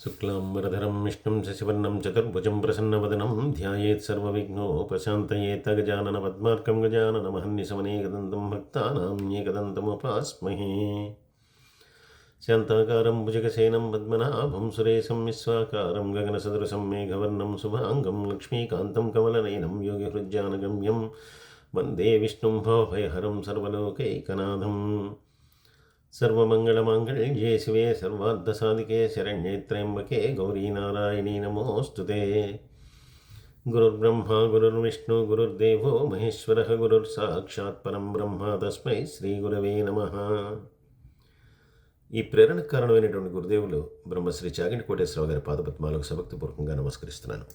శుక్లాంబరధరం విష్ణుం శశివర్ణం చతుర్భుజం ప్రసన్నవదనం ధ్యాయేత్ సర్వవిఘ్నోపశాంతయేత్ గజానన పద్మార్కం గజాననమహన్నిశమనేకదంతం భక్తానాం ఏకదంతముపాస్మహే. శాంతాకారం భుజగసేనం పద్మనాభం సురేశం విశ్వాకారం గగనసదృశం మేఘవర్ణం శుభాంగం లక్ష్మీకాంతం కమలనయనం యోగిహృజ్జానగమ్యం వందే విష్ణుం భవభయహరం సర్వలోకైకనాథం. సర్వమంగళమాంగళ్యే శివే సర్వార్థసాధికే శరణ్యే త్ర్యంబకే గౌరీనారాయణీ నమోऽस्तुते. గురుర్బ్రహ్మ గురుర్విష్ణు గురుర్దేవో మహేశ్వరః గురుర్సాక్షాత్ పరం బ్రహ్మ తస్మై శ్రీగురవే నమః. ఈ ప్రేరణకు కారణమైనటువంటి గురుదేవులు బ్రహ్మశ్రీ చాగంటి కోటేశ్వరరావు గారి పాదపద్మాలకు సభక్తిపూర్వకంగా నమస్కరిస్తున్నాను.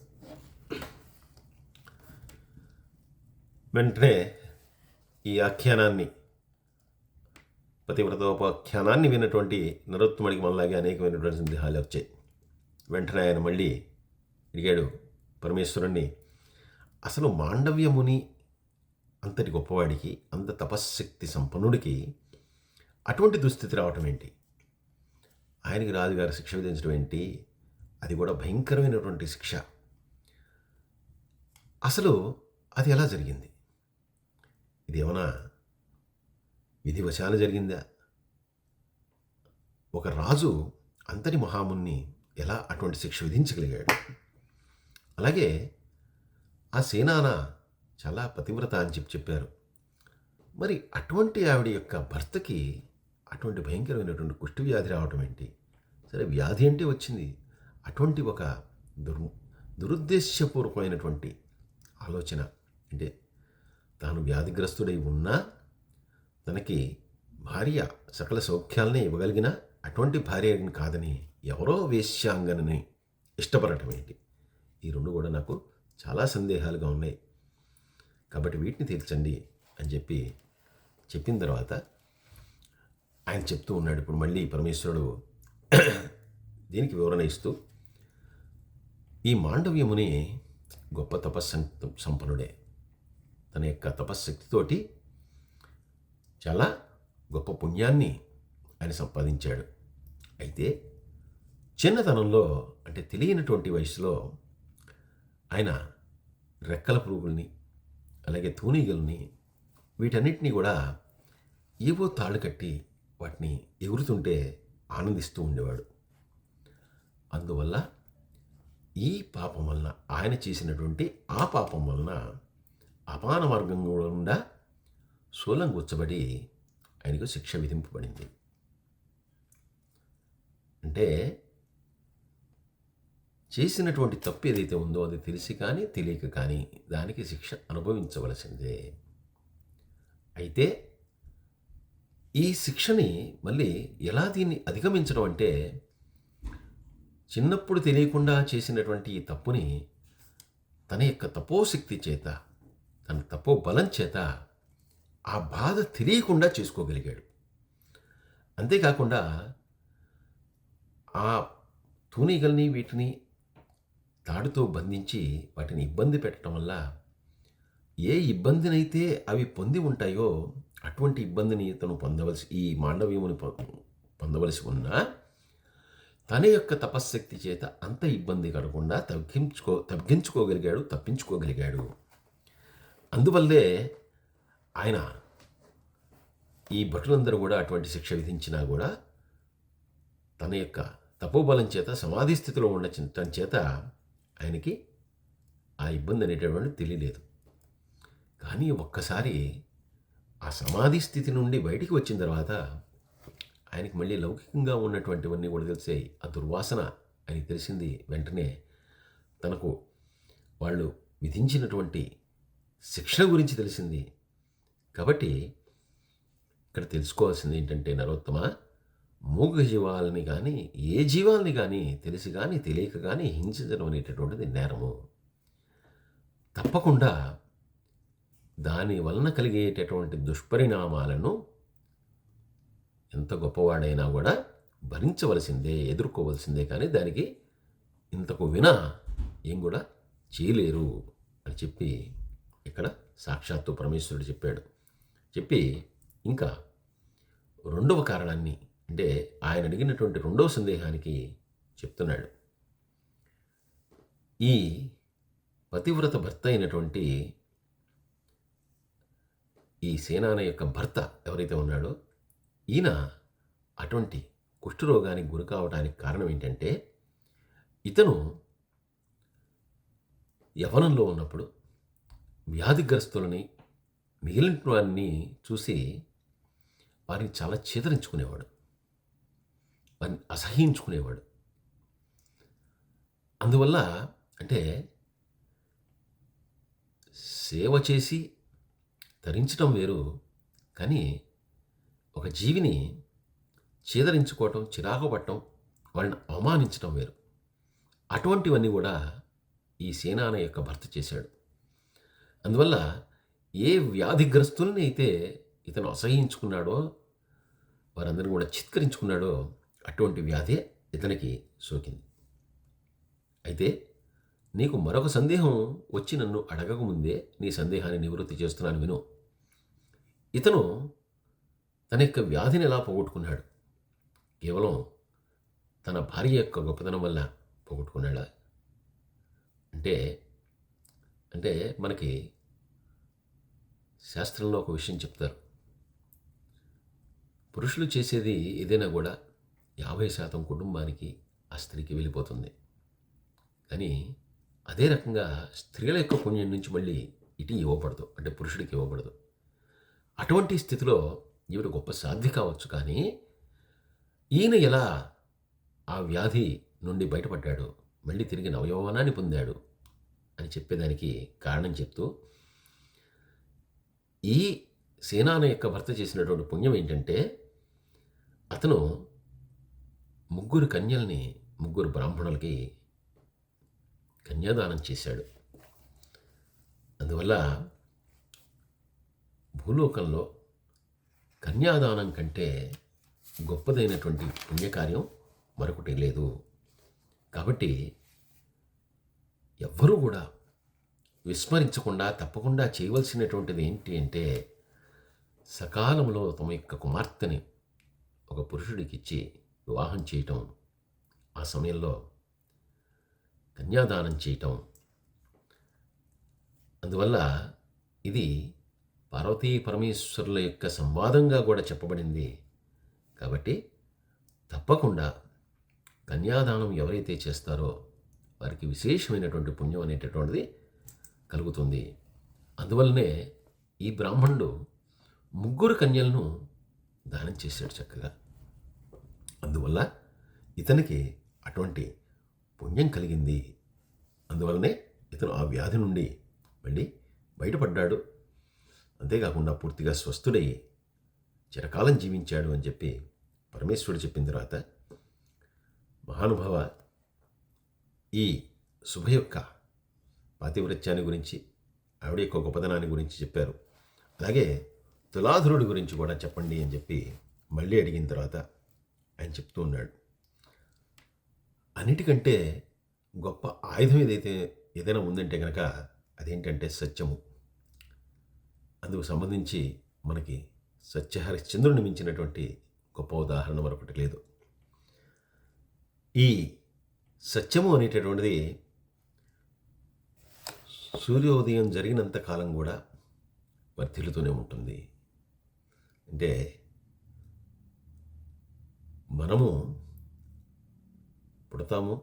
వెంటనే ఈ ఆఖ్యానాన్ని, పతివ్రతోపాఖ్యానాన్ని విన్నటువంటి నరోత్తముడికి మనలాగే అనేకమైనటువంటి సందేహాలు వచ్చాయి. వెంటనే ఆయన మళ్ళీ అడిగాడు పరమేశ్వరుణ్ణి, అసలు మాండవ్యముని అంతటి గొప్పవాడికి, అంత తపశ్శక్తి సంపన్నుడికి అటువంటి దుస్థితి రావటం ఏంటి? ఆయనకి రాజుగారు శిక్ష విధించడం ఏంటి? అది కూడా భయంకరమైనటువంటి శిక్ష. అసలు అది ఎలా జరిగింది? ఇదేమన్నా విధివశాన జరిగిందా? ఒక రాజు అంతటి మహాముని ఎలా అటువంటి శిక్ష విధించగలిగాడు? అలాగే ఆ సేనాన చాలా పతివ్రత అని చెప్పారు. మరి అటువంటి ఆవిడ యొక్క భర్తకి అటువంటి భయంకరమైనటువంటి కుష్టి వ్యాధి రావటం ఏంటి? సరే, వ్యాధి అంటే వచ్చింది. అటువంటి ఒక దురుద్దేశ్యపూర్వకమైనటువంటి ఆలోచన అంటే తాను వ్యాధిగ్రస్తుడై ఉన్నా తనకి భార్య సకల సౌఖ్యాలనే ఇవ్వగలిగిన అటువంటి భార్య కాదని ఎవరో వేశ్యాంగనని ఇష్టపడటం ఏంటి? ఈ రెండు కూడా నాకు చాలా సందేహాలుగా ఉన్నాయి. కాబట్టి వీటిని తీర్చండి అని చెప్పిన తర్వాత ఆయన చెప్తూ ఉన్నాడు. ఇప్పుడు మళ్ళీ పరమేశ్వరుడు దీనికి వివరణ ఇస్తూ, ఈ మాండవ్యముని గొప్ప సంపన్నుడే. తన యొక్క తపశ్శక్తితోటి చాలా గొప్ప పుణ్యాన్ని ఆయన సంపాదించాడు. అయితే చిన్నతనంలో, అంటే తెలియనటువంటి వయసులో ఆయన రెక్కల పురుగుల్ని, అలాగే తూనీగల్ని, వీటన్నిటినీ కూడా ఏవో తాళ్ళు కట్టి వాటిని ఎగురుతుంటే ఆనందిస్తూ ఉండేవాడు. అందువల్ల ఈ పాపం వలన, ఆయన చేసినటువంటి ఆ పాపం వలన అపాన మార్గం గుండా శూలం గుచ్చబడి ఆయనకు శిక్ష విధింపబడింది. అంటే చేసినటువంటి తప్పు ఏదైతే ఉందో అది తెలిసి కానీ తెలియక కానీ దానికి శిక్ష అనుభవించవలసిందే. అయితే ఈ శిక్షని మళ్ళీ ఎలా దీన్ని అధిగమించడం అంటే, చిన్నప్పుడు తెలియకుండా చేసినటువంటి ఈ తప్పుని తన యొక్క తపోశక్తి చేత, తన తపో బలం చేత ఆ బాధ తెలియకుండా చేసుకోగలిగాడు. అంతేకాకుండా ఆ తూనీగల్ని, వీటిని తాడుతో బంధించి వాటిని ఇబ్బంది పెట్టడం వల్ల ఏ ఇబ్బందినైతే అవి పొంది ఉంటాయో అటువంటి ఇబ్బందిని తను ఈ మాండవ్యముని పొందవలసి ఉన్నా తన యొక్క తపశ్శక్తి చేత అంత ఇబ్బంది కలగకుండా తప్పించుకోగలిగాడు. అందువల్లే ఆయన ఈ భటులందరూ కూడా అటువంటి శిక్ష విధించినా కూడా తన యొక్క తపోబలం చేత సమాధి స్థితిలో ఉండటం చేత ఆయనకి ఆ ఇబ్బంది అనేటటువంటి తెలియలేదు. కానీ ఒక్కసారి ఆ సమాధి స్థితి నుండి బయటికి వచ్చిన తర్వాత ఆయనకి మళ్ళీ లౌకికంగా ఉన్నటువంటివన్నీ కూడా తెలిసాయి. ఆ దుర్వాసన ఆయనకి తెలిసింది. వెంటనే తనకు వాళ్ళు విధించినటువంటి శిక్షణ గురించి తెలిసింది. కాబట్టి ఇక్కడ తెలుసుకోవాల్సింది ఏంటంటే, నరోత్తమ, మూగ జీవాలని కానీ ఏ జీవాలని కానీ తెలిసి కానీ తెలియక కానీ హింసించడం అనేటటువంటిది నేరము. తప్పకుండా దాని వలన కలిగేటటువంటి దుష్పరిణామాలను ఎంత గొప్పవాడైనా కూడా భరించవలసిందే, ఎదుర్కోవలసిందే. కానీ దానికి ఇంతకు వినా ఏం కూడా చేయలేరు అని చెప్పి ఇక్కడ సాక్షాత్తు పరమేశ్వరుడు చెప్పి ఇంకా రెండవ కారణాన్ని, అంటే ఆయన అడిగినటువంటి రెండవ సందేహానికి చెప్తున్నాడు. ఈ పతివ్రత భర్త అయినటువంటి ఈ సేనాని యొక్క భర్త ఎవరైతే ఉన్నాడో ఈయన అటువంటి కుష్ఠరోగానికి గురి కావడానికి కారణం ఏంటంటే, ఇతను యవ్వనంలో ఉన్నప్పుడు వ్యాధిగ్రస్తులని మిగిలిన వారిని చూసి వారిని చాలా చేదరించుకునేవాడు, వారిని అసహ్యించుకునేవాడు. అందువల్ల అంటే సేవ చేసి తరించడం వేరు, కానీ ఒక జీవిని చేదరించుకోవటం, చిరాకు పట్టడం, వాళ్ళని అవమానించడం వేరు. అటువంటివన్నీ కూడా ఈ సేనాన యొక్క భర్త చేశాడు. అందువల్ల ఏ వ్యాధిగ్రస్తుల్ని అయితే ఇతను అసహ్యించుకున్నాడో, వారందరినీ కూడా చిత్కరించుకున్నాడో, అటువంటి వ్యాధే ఇతనికి సోకింది. అయితే నీకు మరొక సందేహం వచ్చి నన్ను అడగకముందే నీ సందేహాన్ని నివృత్తి చేస్తున్నాను విను. ఇతను తన యొక్క వ్యాధిని ఎలా పోగొట్టుకున్నాడు? కేవలం తన భార్య యొక్క గొప్పతనం వల్ల పోగొట్టుకున్నాడా? అంటే అంటే మనకి శాస్త్రంలో ఒక విషయం చెప్తారు. పురుషులు చేసేది ఏదైనా కూడా 50% కుటుంబానికి ఆ స్త్రీకి వెళ్ళిపోతుంది. కానీ అదే రకంగా స్త్రీల యొక్క పుణ్యం నుంచి మళ్ళీ ఇటు ఇవ్వబడదు, అంటే పురుషుడికి ఇవ్వబడదు. అటువంటి స్థితిలో ఈవిడ గొప్ప సాధ్వి కావచ్చు, కానీ ఈయన ఎలా ఆ వ్యాధి నుండి బయటపడ్డాడు, మళ్ళీ తిరిగి నవయౌవనాన్ని పొందాడు అని చెప్పేదానికి కారణం చెప్తూ, ఈ సేనాన యొక్క భర్త చేసినటువంటి పుణ్యం ఏంటంటే, అతను 3 కన్యల్ని 3 బ్రాహ్మణులకి కన్యాదానం చేశాడు. అందువల్ల భూలోకంలో కన్యాదానం కంటే గొప్పదైనటువంటి పుణ్యకార్యం మరొకటి లేదు. కాబట్టి ఎవ్వరూ కూడా విస్మరించకుండా తప్పకుండా చేయవలసినటువంటిది ఏంటి అంటే, సకాలంలో తమ యొక్క కుమార్తెని ఒక పురుషుడికి ఇచ్చి వివాహం చేయటం, ఆ సమయంలో కన్యాదానం చేయటం. అందువల్ల ఇది పార్వతీ పరమేశ్వరుల యొక్క సంవాదంగా కూడా చెప్పబడింది. కాబట్టి తప్పకుండా కన్యాదానం ఎవరైతే చేస్తారో వారికి విశేషమైనటువంటి పుణ్యం అనేటటువంటిది కలుగుతుంది. అందువల్లనే ఈ బ్రాహ్మణుడు 3 కన్యలను దానం చేశాడు చక్కగా. అందువల్ల ఇతనికి అటువంటి పుణ్యం కలిగింది. అందువల్లనే ఇతను ఆ వ్యాధి నుండి మళ్ళీ బయటపడ్డాడు. అంతేకాకుండా పూర్తిగా స్వస్థుడై చిరకాలం జీవించాడు అని చెప్పి పరమేశ్వరుడు చెప్పిన తర్వాత, మహానుభావ ఈ శుభ యొక్క పాతివ్రత్యాన్ని గురించి, ఆవిడ యొక్క గొప్పతనాన్ని గురించి చెప్పారు. అలాగే తులాధురుడి గురించి కూడా చెప్పండి అని చెప్పి మళ్ళీ అడిగిన తర్వాత ఆయన చెప్తూ ఉన్నాడు. అన్నిటికంటే గొప్ప ఆయుధం ఏదైనా ఉందంటే కనుక అదేంటంటే సత్యము. అందుకు సంబంధించి మనకి సత్యహరిశ్చంద్రుని మించినటువంటి గొప్ప ఉదాహరణ మరొకటి లేదు. ఈ సత్యము అనేటటువంటిది సూర్యోదయం జరిగినంత కాలం కూడా వర్ధిల్లుతూనే ఉంటుంది. అంటే మనము పుడతాము,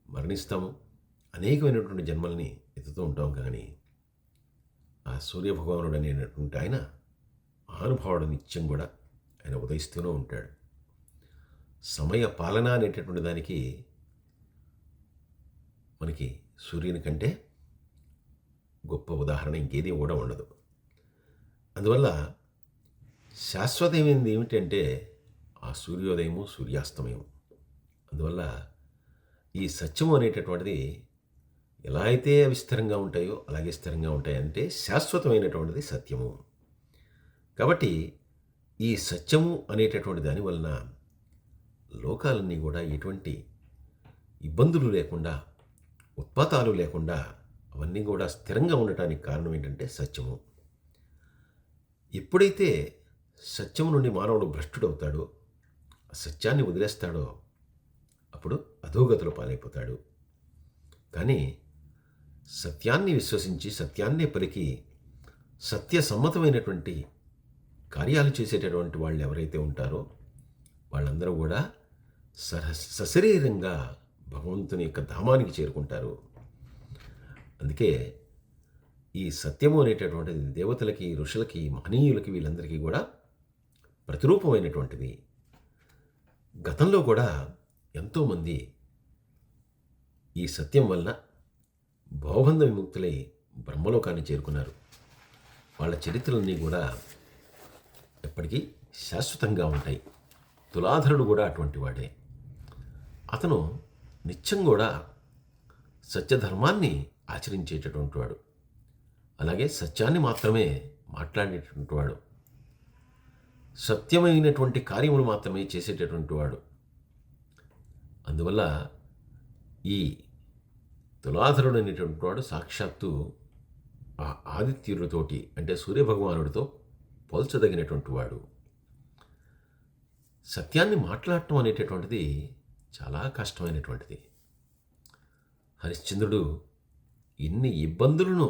మరణిస్తాము, అనేకమైనటువంటి జన్మల్ని ఎత్తుతూ ఉంటాం. కానీ ఆ సూర్యభగవానుడు అనేటటువంటి ఆయన మహానుభావుడు, నిత్యం కూడా ఆయన ఉదయిస్తూనే ఉంటాడు. సమయ పాలన అనేటటువంటి దానికి మనకి సూర్యుని కంటే గొప్ప ఉదాహరణ ఇంకేది కూడా ఉండదు. అందువల్ల శాశ్వతమైనది ఏమిటంటే ఆ సూర్యోదయము, సూర్యాస్తమయం. అందువల్ల ఈ సత్యము అనేటటువంటిది ఎలా అయితే అవి స్థిరంగా ఉంటాయో అలాగే స్థిరంగా ఉంటాయి. అంటే శాశ్వతమైనటువంటిది సత్యము. కాబట్టి ఈ సత్యము అనేటటువంటి దాని వలన లోకాలన్నీ కూడా ఎటువంటి ఇబ్బందులు లేకుండా, ఉత్పాతాలు లేకుండా అవన్నీ కూడా స్థిరంగా ఉండటానికి కారణం ఏంటంటే సత్యము. ఎప్పుడైతే సత్యము నుండి మానవుడు భ్రష్టుడవుతాడో, సత్యాన్ని వదిలేస్తాడో, అప్పుడు అధోగతుల పాలైపోతాడు. కానీ సత్యాన్ని విశ్వసించి సత్యాన్నే పలికి సత్యసమ్మతమైనటువంటి కార్యాలు చేసేటటువంటి వాళ్ళు ఎవరైతే ఉంటారో వాళ్ళందరూ కూడా సశరీరంగా భగవంతుని యొక్క ధామానికి చేరుకుంటారు. అందుకే ఈ సత్యము అనేటటువంటిది దేవతలకి, ఋషులకి, మహనీయులకి, వీళ్ళందరికీ కూడా ప్రతిరూపమైనటువంటిది. గతంలో కూడా ఎంతోమంది ఈ సత్యం వలన భవబంధ విముక్తులై బ్రహ్మలోకాన్ని చేరుకున్నారు. వాళ్ళ చరిత్రలన్నీ కూడా ఎప్పటికీ శాశ్వతంగా ఉంటాయి. తులాధరుడు కూడా అటువంటి వాడే. అతను నిత్యం కూడా సత్యధర్మాన్ని ఆచరించేటటువంటి వాడు, అలాగే సత్యాన్ని మాత్రమే మాట్లాడేటటువంటి వాడు, సత్యమైనటువంటి కార్యములు మాత్రమే చేసేటటువంటి వాడు. అందువల్ల ఈ తులాధరుడు అనేటువంటి వాడు సాక్షాత్తు ఆ ఆదిత్యుడితోటి, అంటే సూర్యభగవానుడితో పోల్చదగినటువంటి వాడు. సత్యాన్ని మాట్లాడటం అనేటటువంటిది చాలా కష్టమైనటువంటిది. హరిశ్చంద్రుడు ఎన్ని ఇబ్బందులను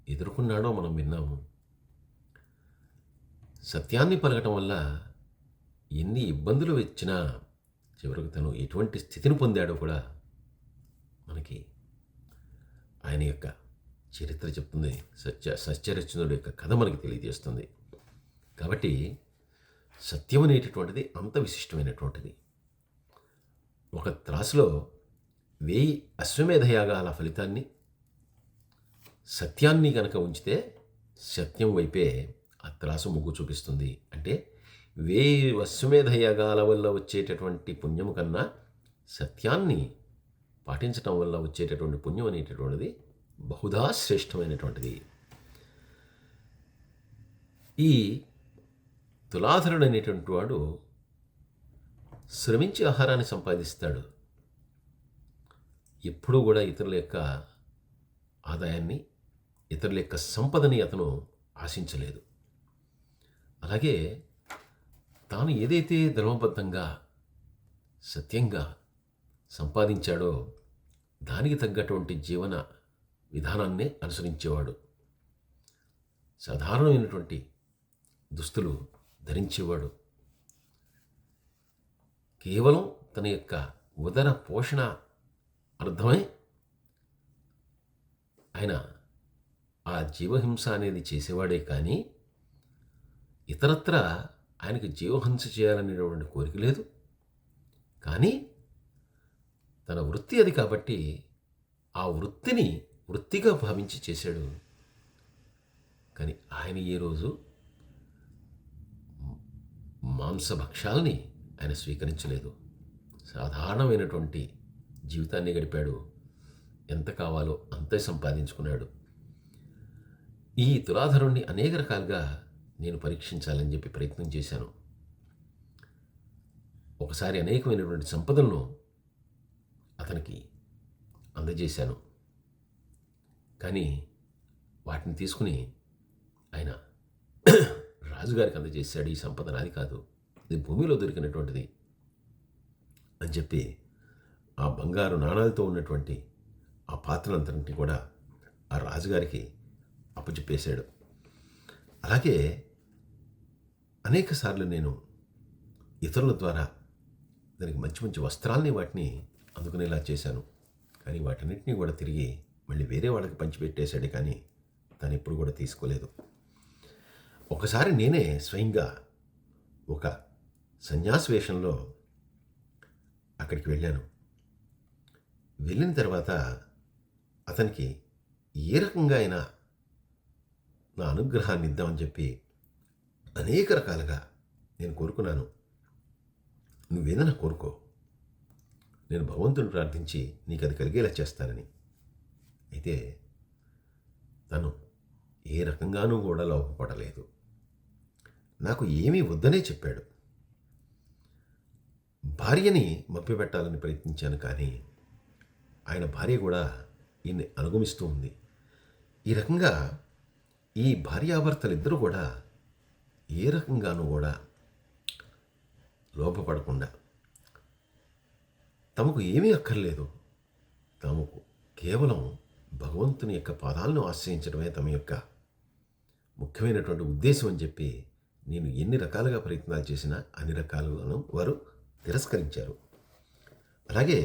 ఎదుర్కొన్నాడో మనం విన్నాము. సత్యాన్ని పలకటం వల్ల ఎన్ని ఇబ్బందులు వచ్చినా చివరికి తను ఎటువంటి స్థితిని పొందాడో కూడా మనకి ఆయన యొక్క చరిత్ర చెప్తుంది. సత్యహరిశ్చంద్రుడి యొక్క కథ మనకి తెలియజేస్తుంది. కాబట్టి సత్యం అనేటటువంటిది అంత విశిష్టమైనటువంటిది. ఒక త్రాసులో 1000 అశ్వమేధ యాగాల ఫలితాన్ని, సత్యాన్ని కనుక ఉంచితే సత్యం వైపే ఆ త్రాసు మొగ్గు చూపిస్తుంది. అంటే 1000 అశ్వమేధ యాగాల వల్ల వచ్చేటటువంటి పుణ్యము కన్నా సత్యాన్ని పాటించటం వల్ల వచ్చేటటువంటి పుణ్యం అనేటటువంటిది బహుదా శ్రేష్టమైనటువంటిది. ఈ తులాధరుడు అనేటువంటి వాడు శ్రమించి ఆహారాన్ని సంపాదిస్తాడు. ఎప్పుడూ కూడా ఇతరుల యొక్క ఆదాయాన్ని, ఇతరుల యొక్క సంపదని అతను ఆశించలేదు. అలాగే తాను ఏదైతే ధర్మబద్ధంగా సత్యంగా సంపాదించాడో దానికి తగ్గటువంటి జీవన విధానాన్నే అనుసరించేవాడు. సాధారణమైనటువంటి దుస్తులు ధరించేవాడు. కేవలం తన యొక్క ఉదర పోషణ అర్థమై ఆయన ఆ జీవహింస అనేది చేసేవాడే కానీ ఇతరత్ర ఆయనకు జీవహింస చేయాలనేటువంటి కోరిక లేదు. కానీ తన వృత్తి అది కాబట్టి ఆ వృత్తిని వృత్తిగా భావించి చేశాడు. కానీ ఆయన ఏ రోజు మాంసభక్షాలని ఆయన స్వీకరించలేదు. సాధారణమైనటువంటి జీవితాన్ని గడిపాడు. ఎంత కావాలో అంతే సంపాదించుకున్నాడు. ఈ తులాధరుణ్ణి అనేక రకాలుగా నేను పరీక్షించాలని చెప్పి ప్రయత్నం చేశాను. ఒకసారి అనేకమైనటువంటి సంపదలను అతనికి అందజేశాను. కానీ వాటిని తీసుకుని ఆయన రాజుగారికి అందజేశాడు. ఈ సంపద నాది కాదు, ఇది భూమిలో దొరికినటువంటిది అని చెప్పి ఆ బంగారు నాణాలతో ఉన్నటువంటి ఆ పాత్రలంతటిని కూడా ఆ రాజుగారికి అప్పచెప్పేశాడు. అలాగే అనేక సార్లు నేను ఇతరుల ద్వారా దానికి మంచి మంచి వస్త్రాలని వాటిని అందుకునేలా చేశాను. కానీ వాటన్నిటినీ కూడా తిరిగి మళ్ళీ వేరే వాళ్ళకి పంచిపెట్టేశాడు. కానీ తను ఎప్పుడు కూడా తీసుకోలేదు. ఒకసారి నేనే స్వయంగా ఒక సన్యాసి వేషంలో అక్కడికి వెళ్ళాను. వెళ్ళిన తర్వాత అతనికి ఏ రకంగా అయినా నా అనుగ్రహాన్ని ఇద్దామని చెప్పి అనేక రకాలుగా నేను కోరుకున్నాను. నువ్వేదైనా కోరుకో, నేను భగవంతుని ప్రార్థించి నీకు అది కలిగేలా చేస్తానని. అయితే తను ఏ రకంగానూ కూడా లోపపడలేదు. నాకు ఏమీ వద్దనే చెప్పాడు. భార్యని మభ్యపెట్టాలని ప్రయత్నించాను, కానీ ఆయన భార్య కూడా ఈయన్ని అనుగమిస్తూ ఉంది. ఈ రకంగా ఈ భార్యాభర్తలిద్దరూ కూడా ఏ రకంగానూ కూడా లోపపడకుండా తమకు ఏమీ అక్కర్లేదు. తమకు కేవలం భగవంతుని యొక్క పాదాలను ఆశ్రయించడమే తమ యొక్క ముఖ్యమైనటువంటి ఉద్దేశం అని చెప్పి నేను ఎన్ని రకాలుగా ప్రయత్నాలు చేసినా అన్ని రకాలను వారు తిరస్కరించారు. అలాగే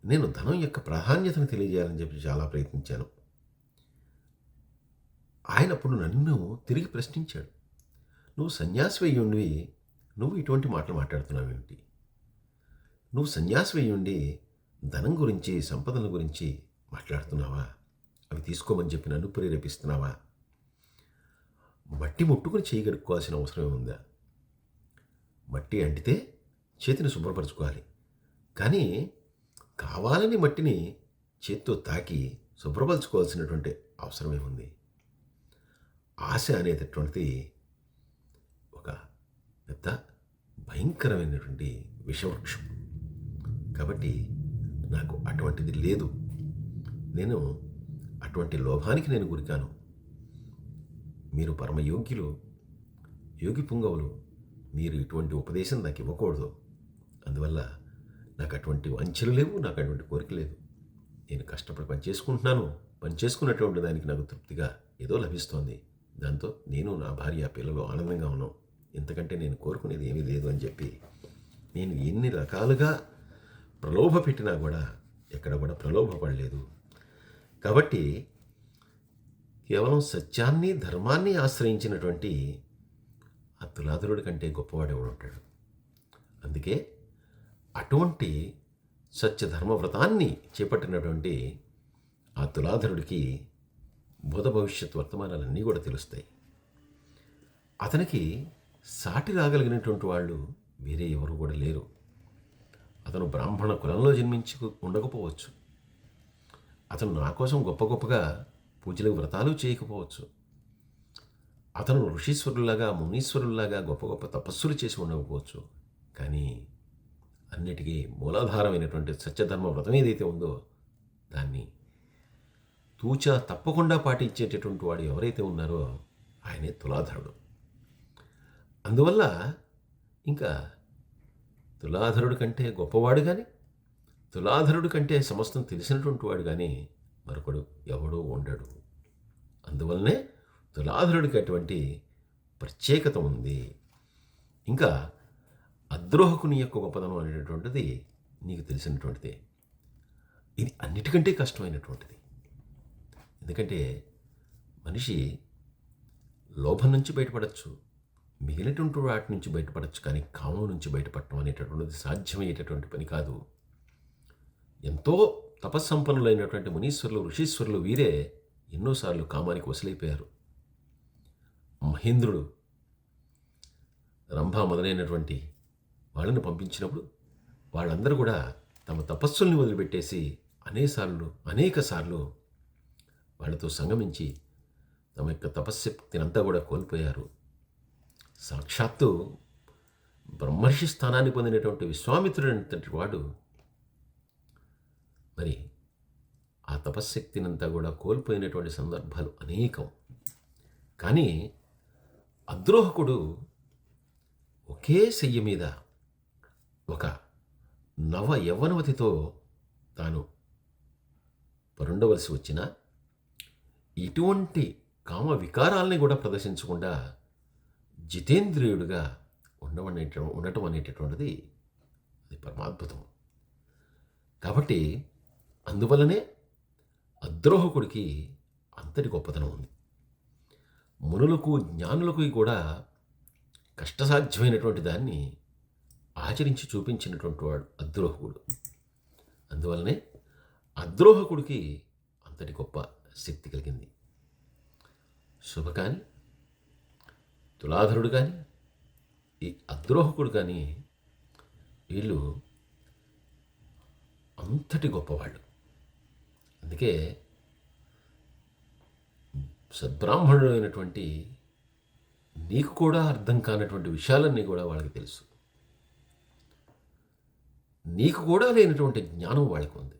నేను ధనం యొక్క ప్రాధాన్యతను తెలియజేయాలని చెప్పి చాలా ప్రయత్నించాను. ఆయన అప్పుడు నన్ను తిరిగి ప్రశ్నించాడు. నువ్వు సన్యాసివయ్యుండి నువ్వు ఇటువంటి మాటలు మాట్లాడుతున్నావేమిటి? నువ్వు సన్యాసివయ్యుండి ధనం గురించి సంపదల గురించి మాట్లాడుతున్నావా? అవి తీసుకోమని చెప్పి నన్ను ప్రేరేపిస్తున్నావా? మట్టి ముట్టుకుని చేయి కడుక్కోవాల్సిన అవసరమే ఉందా? మట్టి అంటితే చేతిని శుభ్రపరచుకోవాలి, కానీ కావాలని మట్టిని చేత్తో తాకి శుభ్రపరచుకోవాల్సినటువంటి అవసరమే ఉంది. ఆశ అనేటటువంటిది ఒక పెద్ద భయంకరమైనటువంటి విషవృక్షం. కాబట్టి నాకు అటువంటిది లేదు. నేను అటువంటి లోభానికి నేను గురికాను. మీరు పరమయోగ్యులు, యోగి పుంగవులు, మీరు ఇటువంటి ఉపదేశం నాకు ఇవ్వకూడదు. అందువల్ల నాకు అటువంటి వంచలు లేవు, నాకు అటువంటి కోరిక లేదు. నేను కష్టపడి పని చేసుకుంటున్నాను. పని చేసుకున్నటువంటి దానికి నాకు తృప్తిగా ఏదో లభిస్తోంది. దాంతో నేను, నా భార్య, పిల్లలు ఆనందంగా ఉన్నాం. ఇంతకంటే నేను కోరుకునేది ఏమీ లేదు అని చెప్పి నేను ఎన్ని రకాలుగా ప్రలోభ పెట్టినా కూడా ఎక్కడ కూడా ప్రలోభపడలేదు. కాబట్టి కేవలం సత్యాన్ని, ధర్మాన్ని ఆశ్రయించినటువంటి ఆ తులాధరుడి కంటే గొప్పవాడు ఎవడు ఉంటాడు? అందుకే అటువంటి సత్యధర్మవ్రతాన్ని చేపట్టినటువంటి ఆ తులాధరుడికి భూత భవిష్యత్ వర్తమానాలన్నీ కూడా తెలుస్తాయి. అతనికి సాటి రాగలిగినటువంటి వాళ్ళు వేరే ఎవరు కూడా లేరు. అతను బ్రాహ్మణ కులంలో జన్మించి ఉండకపోవచ్చు. అతను నా కోసం గొప్ప గొప్పగా పూజలు వ్రతాలు చేయకపోవచ్చు. అతను ఋషీశ్వరుల్లాగా, మునీశ్వరుల్లాగా గొప్ప గొప్ప తపస్సులు చేసి ఉండకపోవచ్చు. కానీ అన్నిటికీ మూలాధారమైనటువంటి సత్యధర్మ వ్రతం ఏదైతే ఉందో దాన్ని తూచా తప్పకుండా పాటించేటటువంటి వాడు ఎవరైతే ఉన్నారో ఆయనే తులాధరుడు. అందువల్ల ఇంకా తులాధరుడి కంటే గొప్పవాడు కానీ, తులాధరుడి కంటే సమస్తం తెలిసినటువంటి వాడు కానీ మరొకడు ఎవడూ ఉండడు. అందువల్లనే తులాధరుడికి అటువంటి ప్రత్యేకత ఉంది. ఇంకా అద్రోహకుని యొక్క గొప్పతనం అనేటటువంటిది నీకు తెలిసినటువంటిదే. ఇది అన్నిటికంటే కష్టమైనటువంటిది. ఎందుకంటే మనిషి లోభం నుంచి బయటపడచ్చు, మిగిలినటువంటి వాటి నుంచి బయటపడచ్చు, కానీ కామం నుంచి బయటపడటం అనేటటువంటిది సాధ్యమయ్యేటటువంటి పని కాదు. ఎంతో తపస్సంపన్నులైనటువంటి మునీశ్వరులు, ఋషీశ్వరులు వీరే ఎన్నోసార్లు కామానికి వసలైపోయారు. మహేంద్రుడు రంభ మొదలైనటువంటి వాళ్ళని పంపించినప్పుడు వాళ్ళందరూ కూడా తమ తపస్సుల్ని వదిలిపెట్టేసి అనేక సార్లు వాళ్ళతో సంగమించి తమ యొక్క తపశ్శక్తిని అంతా కూడా కోల్పోయారు. సాక్షాత్తు బ్రహ్మర్షి స్థానాన్ని పొందినటువంటి విశ్వామిత్రుడంతటి వాడు మరి ఆ తపశ్శక్తినంతా కూడా కోల్పోయినటువంటి సందర్భాలు అనేకం. కానీ అద్రోహకుడు ఒకే శయ్య మీద ఒక నవ యవ్వనవతితో తాను పరుండవలసి వచ్చిన ఇటువంటి కామ వికారాలని కూడా ప్రదర్శించకుండా జితేంద్రియుడిగా ఉండటం అనేటటువంటిది అది పరమాద్భుతం. కాబట్టి అందువల్లనే అద్రోహకుడికి అంతటి గొప్పతనం ఉంది. మునులకు, జ్ఞానులకు కూడా కష్టసాధ్యమైనటువంటి దాన్ని ఆచరించి చూపించినటువంటి వాడు అద్రోహకుడు. అందువల్లనే అద్రోహకుడికి అంతటి గొప్ప శక్తి కలిగింది. శుభ కానీ, తులాధరుడు కానీ, ఈ అద్రోహకుడు కానీ వీళ్ళు అంతటి గొప్పవాళ్ళు. అందుకే సద్బ్రాహ్మణుడు అయినటువంటి నీకు కూడా అర్థం కానటువంటి విషయాలన్నీ కూడా వాళ్ళకి తెలుసు. నీకు కూడా లేనటువంటి జ్ఞానం వాళ్ళకు ఉంది.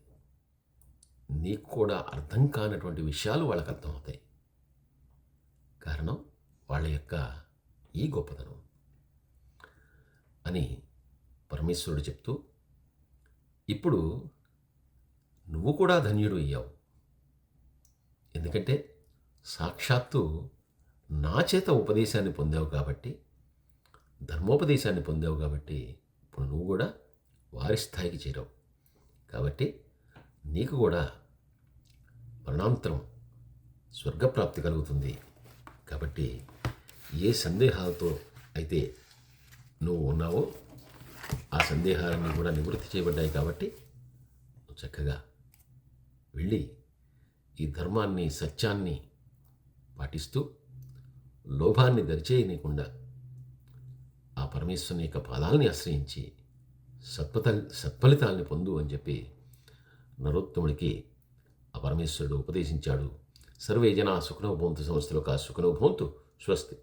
నీకు కూడా అర్థం కానటువంటి విషయాలు వాళ్ళకి అర్థమవుతాయి. కారణం వాళ్ళ యొక్క ఈ గొప్పతనం అని పరమేశ్వరుడు చెప్తూ ఇప్పుడు నువ్వు కూడా ధన్యుడు అయ్యావు. ఎందుకంటే సాక్షాత్తు నా చేత ఉపదేశాన్ని పొందావు కాబట్టి, ధర్మోపదేశాన్ని పొందావు కాబట్టి, ఇప్పుడు నువ్వు కూడా వారి స్థాయికి చేరావు. కాబట్టి నీకు కూడా మరణాంతరం స్వర్గప్రాప్తి కలుగుతుంది. కాబట్టి ఏ సందేహాలతో అయితే నువ్వు ఉన్నావో ఆ సందేహాలన్నీ కూడా నివృత్తి చేయబడ్డాయి. కాబట్టి నువ్వు చక్కగా వెళ్ళి ఈ ధర్మాన్ని, సత్యాన్ని పాటిస్తూ లోభాన్ని దరిచేయనీయకుండా ఆ పరమేశ్వరుని యొక్క పాదాలని ఆశ్రయించి సత్ఫలితాల్ని పొందు అని చెప్పి నరోత్తముడికి ఆ పరమేశ్వరుడు ఉపదేశించాడు. సర్వే జనా సుఖినో భవంతు, సంస్థలో సుఖినో భవంతు. స్వస్తి.